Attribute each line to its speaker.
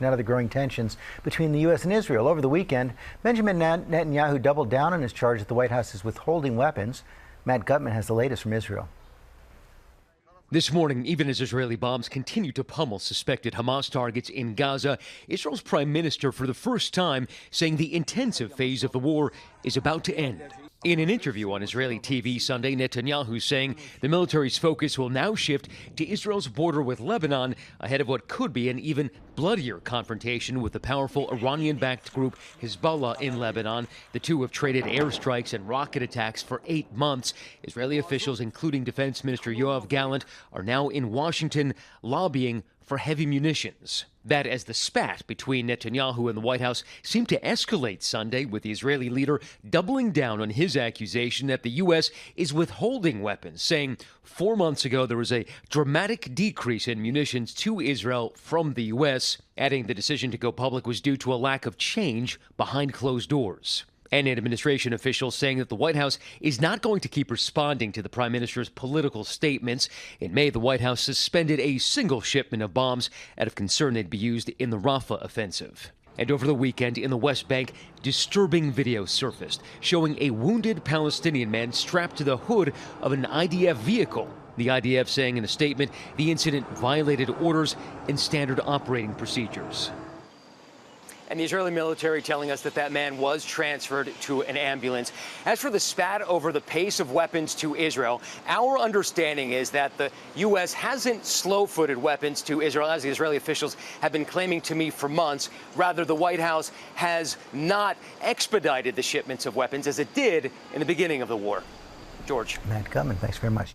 Speaker 1: Out of the growing tensions between the U.S. and Israel. Over the weekend, Benjamin Netanyahu doubled down on his charge that the White House is withholding weapons. Matt Gutman has the latest from Israel.
Speaker 2: This morning, even as Israeli bombs continue to pummel suspected Hamas targets in Gaza, Israel's prime minister, for the first time, saying the intensive phase of the war is about to end. In an interview on Israeli TV Sunday, Netanyahu saying the military's focus will now shift to Israel's border with Lebanon ahead of what could be an even bloodier confrontation with the powerful Iranian-backed group Hezbollah in Lebanon. The two have traded airstrikes and rocket attacks for 8 months. Israeli officials, including Defense Minister Yoav Gallant, are now in Washington lobbying for heavy munitions. That as the spat between Netanyahu and the White House seemed to escalate Sunday, with the Israeli leader doubling down on his accusation that the U.S. is withholding weapons, saying 4 months ago there was a dramatic decrease in munitions to Israel from the U.S., adding the decision to go public was due to a lack of change behind closed doors. And administration officials saying that the White House is not going to keep responding to the prime minister's political statements. In May, the White House suspended a single shipment of bombs out of concern they'd be used in the Rafah offensive. And over the weekend in the West Bank, disturbing video surfaced showing a wounded Palestinian man strapped to the hood of an IDF vehicle. The IDF saying in a statement the incident violated orders and standard operating procedures.
Speaker 3: And the Israeli military telling us that that man was transferred to an ambulance. As for the spat over the pace of weapons to Israel, our understanding is that the U.S. hasn't slow-footed weapons to Israel, as the Israeli officials have been claiming to me for months. Rather, the White House has not expedited the shipments of weapons as it did in the beginning of the war. George.
Speaker 1: Matt Gutman, thanks very much.